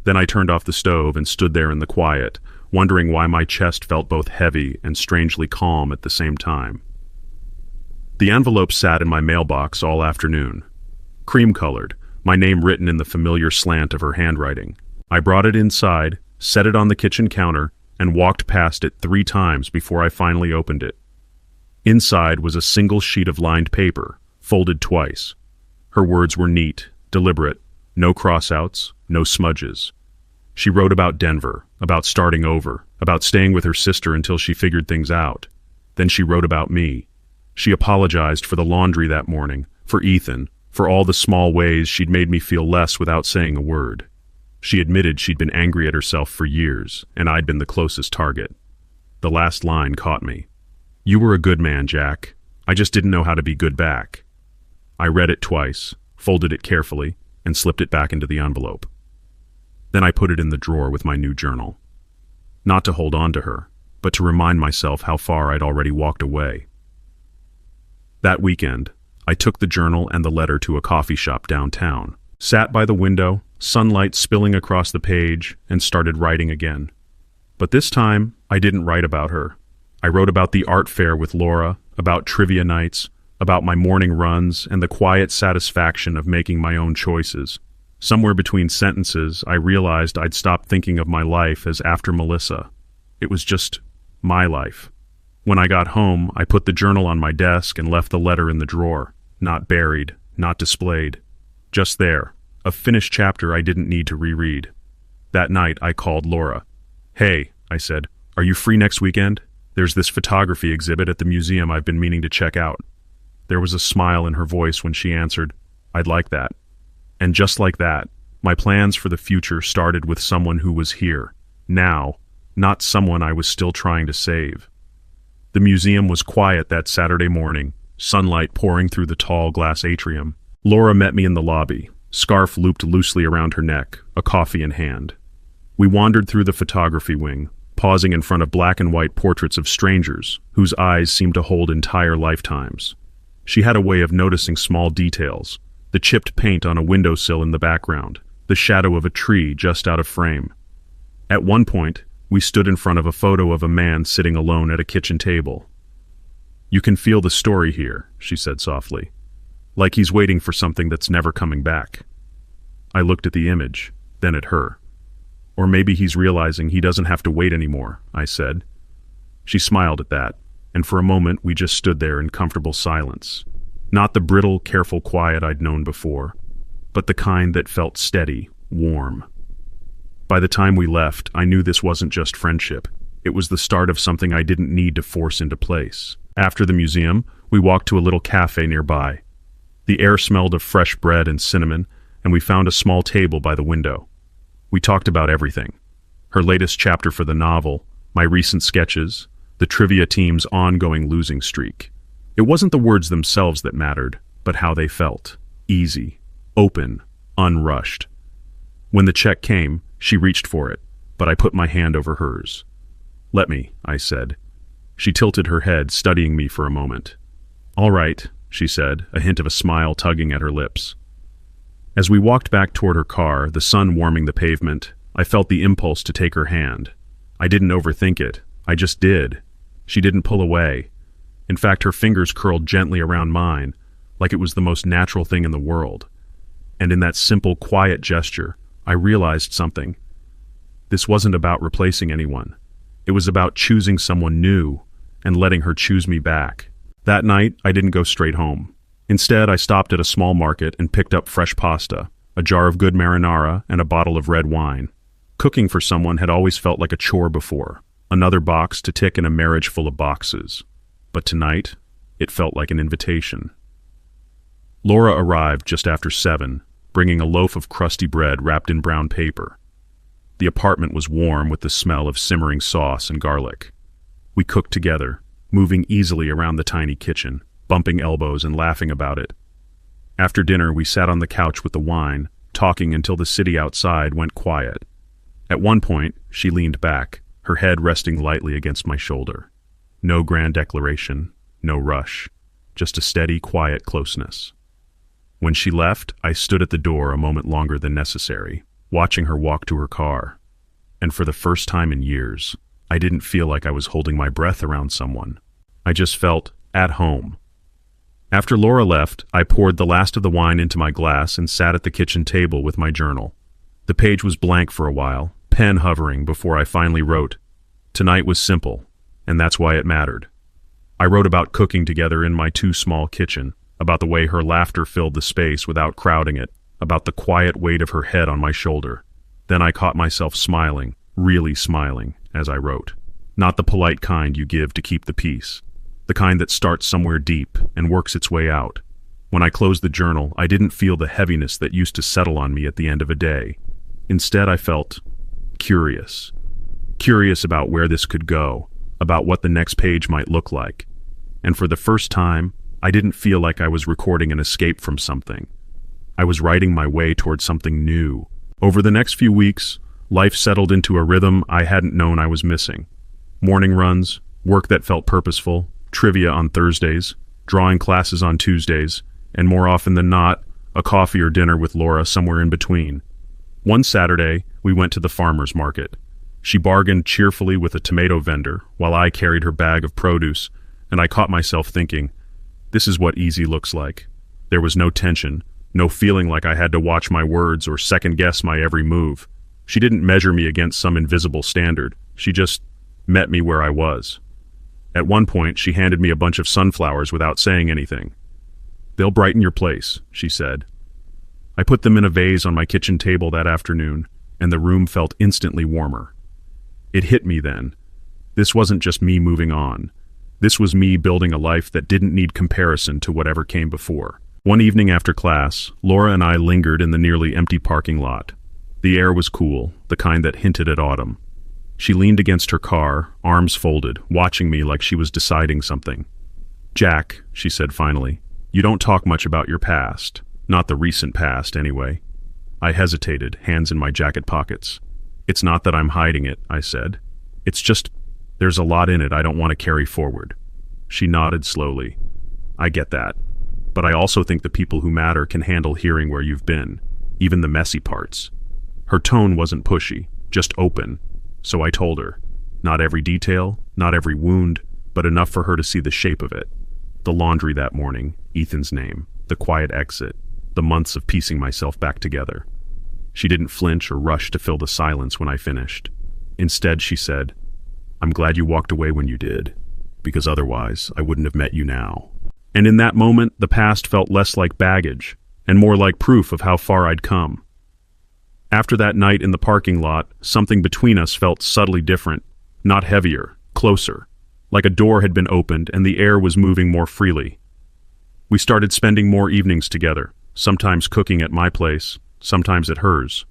Speaker 1: Then I turned off the stove and stood there in the quiet, wondering why my chest felt both heavy and strangely calm at the same time. The envelope sat in my mailbox all afternoon. Cream-colored, my name written in the familiar slant of her handwriting. I brought it inside, set it on the kitchen counter, and walked past it 3 times before I finally opened it. Inside was a single sheet of lined paper, folded twice. Her words were neat, deliberate, no crossouts, no smudges. She wrote about Denver, about starting over, about staying with her sister until she figured things out. Then she wrote about me. She apologized for the laundry that morning, for Ethan, for all the small ways she'd made me feel less without saying a word. She admitted she'd been angry at herself for years, and I'd been the closest target. The last line caught me. "You were a good man, Jack. I just didn't know how to be good back." I read it twice, folded it carefully, and slipped it back into the envelope. Then I put it in the drawer with my new journal. Not to hold on to her, but to remind myself how far I'd already walked away. That weekend, I took the journal and the letter to a coffee shop downtown, sat by the window, sunlight spilling across the page, and started writing again. But this time, I didn't write about her. I wrote about the art fair with Laura, about trivia nights, about my morning runs, and the quiet satisfaction of making my own choices. Somewhere between sentences, I realized I'd stopped thinking of my life as after Melissa. It was just my life. When I got home, I put the journal on my desk and left the letter in the drawer, not buried, not displayed, Just there, a finished chapter I didn't need to reread. That night, I called Laura. "Hey," I said, "are you free next weekend? There's this photography exhibit at the museum I've been meaning to check out." There was a smile in her voice when she answered, "I'd like that." And just like that, my plans for the future started with someone who was here, now, not someone I was still trying to save. The museum was quiet that Saturday morning, sunlight pouring through the tall glass atrium. Laura met me in the lobby, scarf looped loosely around her neck, a coffee in hand. We wandered through the photography wing, pausing in front of black and white portraits of strangers whose eyes seemed to hold entire lifetimes. She had a way of noticing small details, the chipped paint on a windowsill in the background, the shadow of a tree just out of frame. At one point, we stood in front of a photo of a man sitting alone at a kitchen table. "You can feel the story here," she said softly, "like he's waiting for something that's never coming back." I looked at the image, then at her. "Or maybe he's realizing he doesn't have to wait anymore," I said. She smiled at that, and for a moment we just stood there in comfortable silence. Not the brittle, careful quiet I'd known before, but the kind that felt steady, warm. By the time we left, I knew this wasn't just friendship. It was the start of something I didn't need to force into place. After the museum, we walked to a little cafe nearby. The air smelled of fresh bread and cinnamon, and we found a small table by the window. We talked about everything. Her latest chapter for the novel, my recent sketches, the trivia team's ongoing losing streak. It wasn't the words themselves that mattered, but how they felt. Easy, open, unrushed. When the check came, she reached for it, but I put my hand over hers. "Let me," I said. She tilted her head, studying me for a moment. "All right," she said, a hint of a smile tugging at her lips. As we walked back toward her car, the sun warming the pavement, I felt the impulse to take her hand. I didn't overthink it. I just did. She didn't pull away. In fact, her fingers curled gently around mine, like it was the most natural thing in the world. And in that simple, quiet gesture, I realized something. This wasn't about replacing anyone. It was about choosing someone new and letting her choose me back. That night, I didn't go straight home. Instead, I stopped at a small market and picked up fresh pasta, a jar of good marinara, and a bottle of red wine. Cooking for someone had always felt like a chore before, another box to tick in a marriage full of boxes. But tonight, it felt like an invitation. Laura arrived just after 7, bringing a loaf of crusty bread wrapped in brown paper. The apartment was warm with the smell of simmering sauce and garlic. We cooked together, moving easily around the tiny kitchen, bumping elbows and laughing about it. After dinner, we sat on the couch with the wine, talking until the city outside went quiet. At one point, she leaned back, her head resting lightly against my shoulder. No grand declaration, no rush, just a steady, quiet closeness. When she left, I stood at the door a moment longer than necessary, watching her walk to her car. And for the first time in years, I didn't feel like I was holding my breath around someone. I just felt at home. After Laura left, I poured the last of the wine into my glass and sat at the kitchen table with my journal. The page was blank for a while, pen hovering before I finally wrote. Tonight was simple, and that's why it mattered. I wrote about cooking together in my too small kitchen, about the way her laughter filled the space without crowding it, about the quiet weight of her head on my shoulder. Then I caught myself smiling, really smiling, as I wrote. Not the polite kind you give to keep the peace. The kind that starts somewhere deep and works its way out. When I closed the journal, I didn't feel the heaviness that used to settle on me at the end of a day. Instead, I felt curious. Curious about where this could go, about what the next page might look like. And for the first time, I didn't feel like I was recording an escape from something. I was writing my way toward something new. Over the next few weeks, life settled into a rhythm I hadn't known I was missing. Morning runs, work that felt purposeful, trivia on Thursdays, drawing classes on Tuesdays, and more often than not, a coffee or dinner with Laura somewhere in between. One Saturday, we went to the farmer's market. She bargained cheerfully with a tomato vendor while I carried her bag of produce, and I caught myself thinking, this is what easy looks like. There was no tension, no feeling like I had to watch my words or second-guess my every move. She didn't measure me against some invisible standard. She just met me where I was. At one point, she handed me a bunch of sunflowers without saying anything. "They'll brighten your place," she said. I put them in a vase on my kitchen table that afternoon, and the room felt instantly warmer. It hit me then. This wasn't just me moving on. This was me building a life that didn't need comparison to whatever came before. One evening after class, Laura and I lingered in the nearly empty parking lot. The air was cool, the kind that hinted at autumn. She leaned against her car, arms folded, watching me like she was deciding something. "Jack," she said finally, "you don't talk much about your past. Not the recent past, anyway." I hesitated, hands in my jacket pockets. "It's not that I'm hiding it," I said. "It's just, there's a lot in it I don't want to carry forward." She nodded slowly. "I get that. But I also think the people who matter can handle hearing where you've been, even the messy parts." Her tone wasn't pushy, just open. So I told her. Not every detail, not every wound, but enough for her to see the shape of it. The laundry that morning, Ethan's name, the quiet exit, the months of piecing myself back together. She didn't flinch or rush to fill the silence when I finished. Instead, she said, "I'm glad you walked away when you did, because otherwise I wouldn't have met you now." And in that moment, the past felt less like baggage, and more like proof of how far I'd come. After that night in the parking lot, something between us felt subtly different, not heavier, closer, like a door had been opened and the air was moving more freely. We started spending more evenings together, sometimes cooking at my place, sometimes at hers.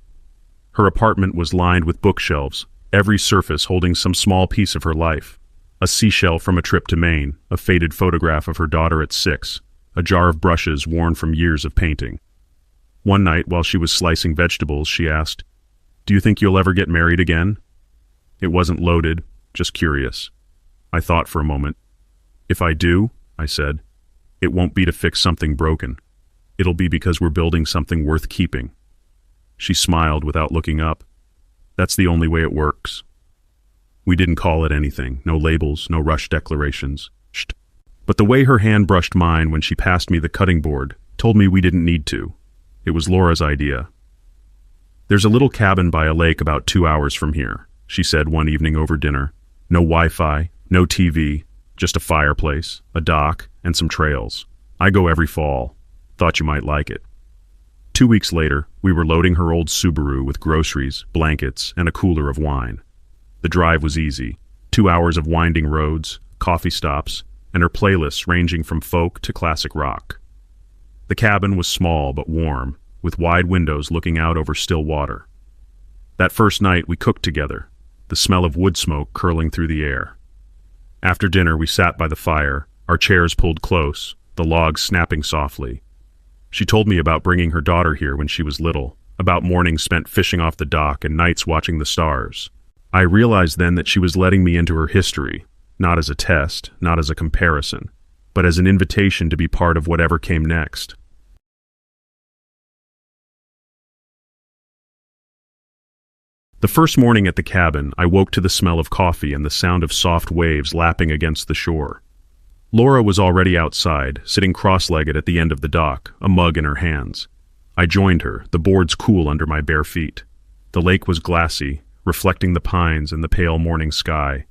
Speaker 1: Her apartment was lined with bookshelves, every surface holding some small piece of her life. A seashell from a trip to Maine, a faded photograph of her daughter at 6, a jar of brushes worn from years of painting. One night, while she was slicing vegetables, she asked, "Do you think you'll ever get married again?" It wasn't loaded, just curious. I thought for a moment. "If I do," I said, "it won't be to fix something broken. It'll be because we're building something worth keeping." She smiled without looking up. "That's the only way it works." We didn't call it anything, no labels, no rushed declarations. Shh. But the way her hand brushed mine when she passed me the cutting board told me we didn't need to. It was Laura's idea. "There's a little cabin by a lake about 2 hours from here," she said one evening over dinner. "No Wi-Fi, no TV, just a fireplace, a dock, and some trails. I go every fall. Thought you might like it." 2 weeks later, we were loading her old Subaru with groceries, blankets, and a cooler of wine. The drive was easy, 2 hours of winding roads, coffee stops, and her playlists ranging from folk to classic rock. The cabin was small but warm, with wide windows looking out over still water. That first night we cooked together, the smell of wood smoke curling through the air. After dinner we sat by the fire, our chairs pulled close, the logs snapping softly. She told me about bringing her daughter here when she was little, about mornings spent fishing off the dock and nights watching the stars. I realized then that she was letting me into her history, not as a test, not as a comparison, but as an invitation to be part of whatever came next. The first morning at the cabin, I woke to the smell of coffee and the sound of soft waves lapping against the shore. Laura was already outside, sitting cross-legged at the end of the dock, a mug in her hands. I joined her, the boards cool under my bare feet. The lake was glassy, reflecting the pines and the pale morning sky.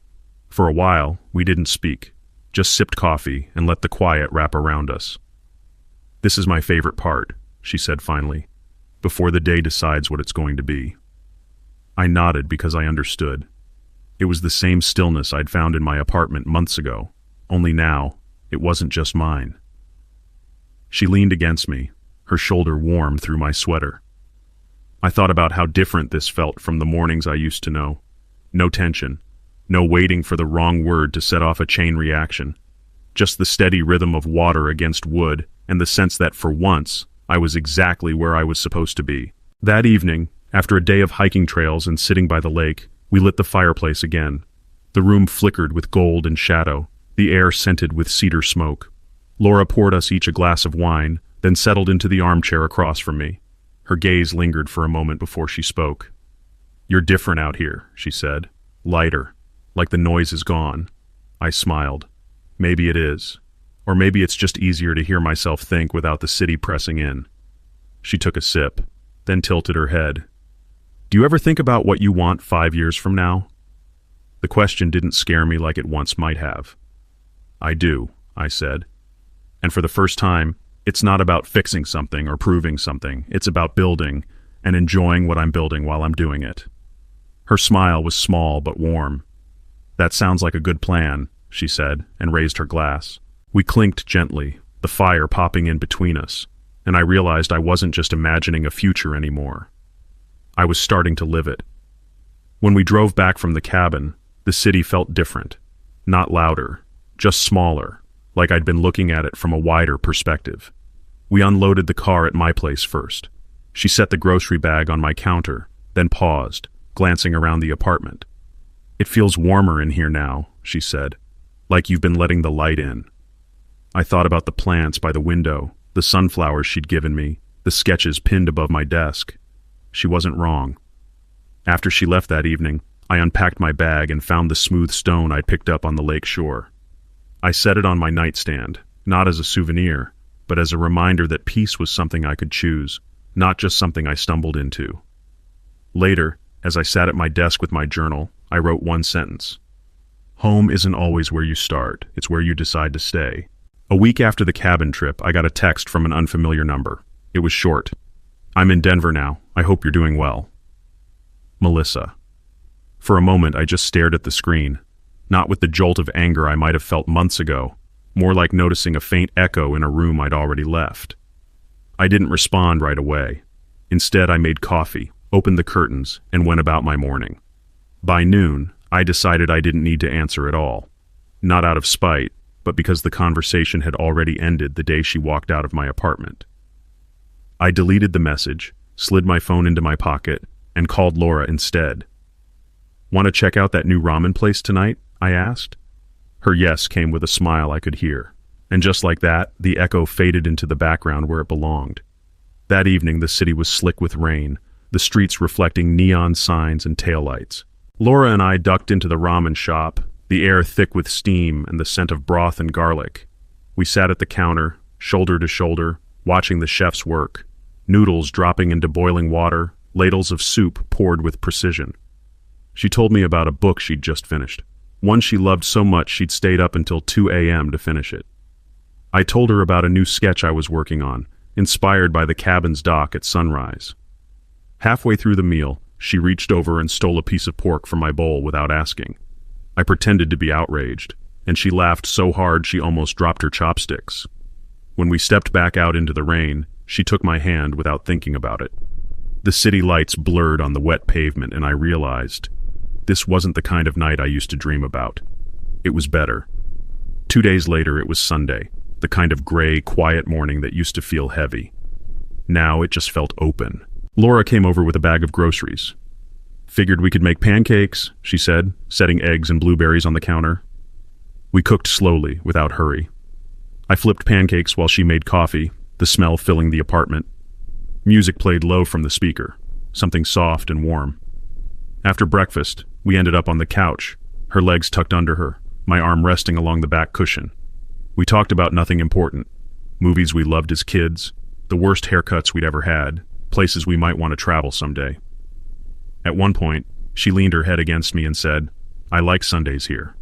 Speaker 1: For a while, we didn't speak, just sipped coffee and let the quiet wrap around us. "This is my favorite part," she said finally, "before the day decides what it's going to be." I nodded because I understood. It was the same stillness I'd found in my apartment months ago, only now, it wasn't just mine. She leaned against me, her shoulder warm through my sweater. I thought about how different this felt from the mornings I used to know. No tension, no waiting for the wrong word to set off a chain reaction. Just the steady rhythm of water against wood and the sense that for once, I was exactly where I was supposed to be. That evening, after a day of hiking trails and sitting by the lake, we lit the fireplace again. The room flickered with gold and shadow, the air scented with cedar smoke. Laura poured us each a glass of wine, then settled into the armchair across from me. Her gaze lingered for a moment before she spoke. "You're different out here," she said. "Lighter, like the noise is gone." I smiled. Maybe it is. Or maybe it's just easier to hear myself think without the city pressing in. She took a sip, then tilted her head. "Do you ever think about what you want 5 years from now?" The question didn't scare me like it once might have. "I do," I said. And for the first time, it felt like a real question. It's not about fixing something or proving something. It's about building and enjoying what I'm building while I'm doing it. Her smile was small but warm. That sounds like a good plan, she said, and raised her glass. We clinked gently, the fire popping in between us, and I realized I wasn't just imagining a future anymore. I was starting to live it. When we drove back from the cabin, the city felt different. Not louder, just smaller, like I'd been looking at it from a wider perspective. We unloaded the car at my place first. She set the grocery bag on my counter, then paused, glancing around the apartment. "It feels warmer in here now," she said, "like you've been letting the light in." I thought about the plants by the window, the sunflowers she'd given me, the sketches pinned above my desk. She wasn't wrong. After she left that evening, I unpacked my bag and found the smooth stone I'd picked up on the lake shore. I set it on my nightstand, not as a souvenir, but as a reminder that peace was something I could choose, not just something I stumbled into. Later, as I sat at my desk with my journal, I wrote one sentence. Home isn't always where you start, it's where you decide to stay. A week after the cabin trip, I got a text from an unfamiliar number. It was short. "I'm in Denver now. I hope you're doing well. Melissa." For a moment, I just stared at the screen, not with the jolt of anger I might have felt months ago, more like noticing a faint echo in a room I'd already left. I didn't respond right away. Instead, I made coffee, opened the curtains, and went about my morning. By noon, I decided I didn't need to answer at all. Not out of spite, but because the conversation had already ended the day she walked out of my apartment. I deleted the message, slid my phone into my pocket, and called Laura instead. "Want to check out that new ramen place tonight?" I asked. Her yes came with a smile I could hear, and just like that, the echo faded into the background where it belonged. That evening, the city was slick with rain, the streets reflecting neon signs and taillights. Laura and I ducked into the ramen shop, the air thick with steam and the scent of broth and garlic. We sat at the counter, shoulder to shoulder, watching the chefs work, noodles dropping into boiling water, ladles of soup poured with precision. She told me about a book she'd just finished, one she loved so much she'd stayed up until 2 a.m. to finish it. I told her about a new sketch I was working on, inspired by the cabin's dock at sunrise. Halfway through the meal, she reached over and stole a piece of pork from my bowl without asking. I pretended to be outraged, and she laughed so hard she almost dropped her chopsticks. When we stepped back out into the rain, she took my hand without thinking about it. The city lights blurred on the wet pavement, and I realized this wasn't the kind of night I used to dream about. It was better. 2 days later, it was Sunday, the kind of gray, quiet morning that used to feel heavy. Now it just felt open. Laura came over with a bag of groceries. "Figured we could make pancakes," she said, setting eggs and blueberries on the counter. We cooked slowly, without hurry. I flipped pancakes while she made coffee, the smell filling the apartment. Music played low from the speaker, something soft and warm. After breakfast, we ended up on the couch, her legs tucked under her, my arm resting along the back cushion. We talked about nothing important, movies we loved as kids, the worst haircuts we'd ever had, places we might want to travel someday. At one point, she leaned her head against me and said, "I like Sundays here."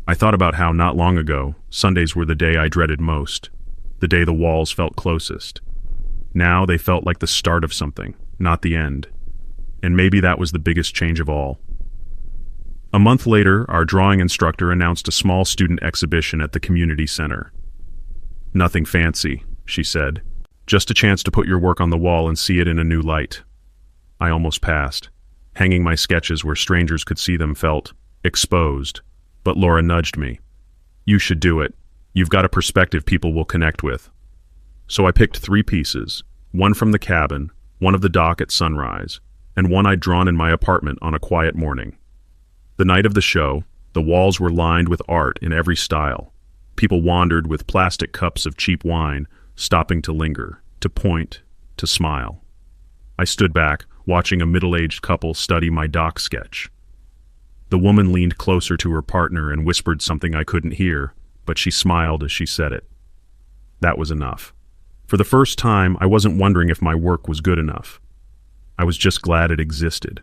Speaker 1: I thought about how not long ago, Sundays were the day I dreaded most, the day the walls felt closest. Now they felt like the start of something, not the end. And maybe that was the biggest change of all. A month later, our drawing instructor announced a small student exhibition at the community center. "Nothing fancy," she said. "Just a chance to put your work on the wall and see it in a new light." I almost passed. Hanging my sketches where strangers could see them felt exposed. But Laura nudged me. "You should do it. You've got a perspective people will connect with." So I picked 3 pieces, one from the cabin, one of the dock at sunrise, and one I'd drawn in my apartment on a quiet morning. The night of the show, the walls were lined with art in every style. People wandered with plastic cups of cheap wine, stopping to linger, to point, to smile. I stood back, watching a middle-aged couple study my dock sketch. The woman leaned closer to her partner and whispered something I couldn't hear, but she smiled as she said it. That was enough. For the first time, I wasn't wondering if my work was good enough. I was just glad it existed.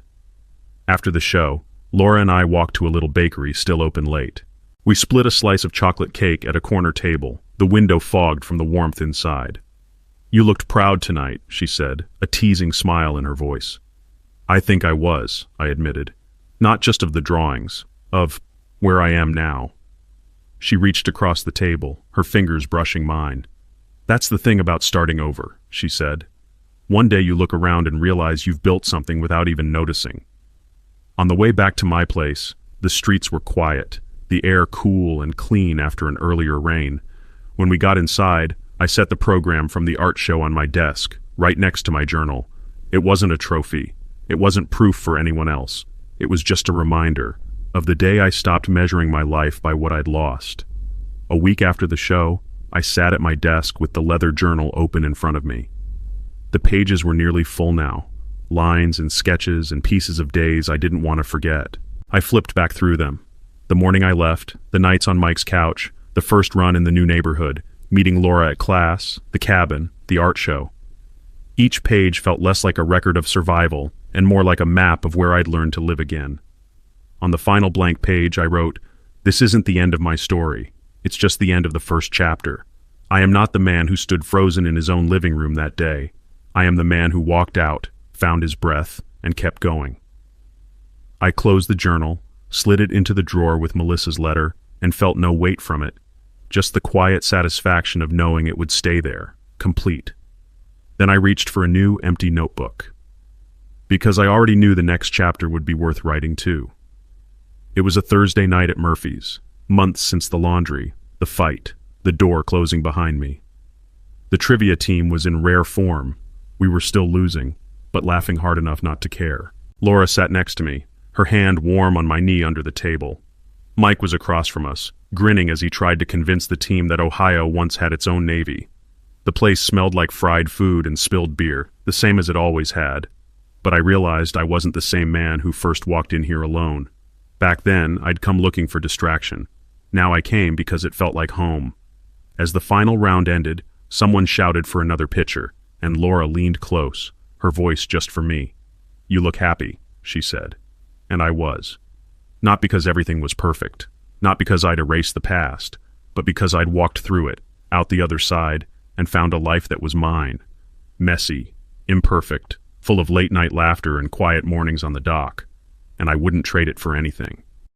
Speaker 1: After the show, Laura and I walked to a little bakery still open late. We split a slice of chocolate cake at a corner table, the window fogged from the warmth inside. "You looked proud tonight," she said, a teasing smile in her voice. "I think I was," I admitted. "Not just of the drawings, of where I am now." She reached across the table, her fingers brushing mine. "That's the thing about starting over," she said. "One day you look around and realize you've built something without even noticing." On the way back to my place, the streets were quiet, the air cool and clean after an earlier rain. When we got inside, I set the program from the art show on my desk, right next to my journal. It wasn't a trophy. It wasn't proof for anyone else. It was just a reminder of the day I stopped measuring my life by what I'd lost. A week after the show, I sat at my desk with the leather journal open in front of me. The pages were nearly full now, lines and sketches and pieces of days I didn't want to forget. I flipped back through them. The morning I left, the nights on Mike's couch, the first run in the new neighborhood, meeting Laura at class, the cabin, the art show. Each page felt less like a record of survival and more like a map of where I'd learned to live again. On the final blank page, I wrote, "This isn't the end of my story. It's just the end of the first chapter. I am not the man who stood frozen in his own living room that day. I am the man who walked out, found his breath, and kept going." I closed the journal, slid it into the drawer with Melissa's letter, and felt no weight from it, just the quiet satisfaction of knowing it would stay there, complete. Then I reached for a new, empty notebook. Because I already knew the next chapter would be worth writing too. It was a Thursday night at Murphy's, months since the laundry, the fight, the door closing behind me. The trivia team was in rare form. We were still losing, but laughing hard enough not to care. Laura sat next to me, her hand warm on my knee under the table. Mike was across from us, grinning as he tried to convince the team that Ohio once had its own Navy. The place smelled like fried food and spilled beer, the same as it always had. But I realized I wasn't the same man who first walked in here alone. Back then, I'd come looking for distraction. Now I came because it felt like home. As the final round ended, someone shouted for another pitcher, and Laura leaned close, her voice just for me. "You look happy," she said. And I was. Not because everything was perfect, not because I'd erased the past, but because I'd walked through it, out the other side, and found a life that was mine. Messy, imperfect, full of late-night laughter and quiet mornings on the dock, and I wouldn't trade it for anything.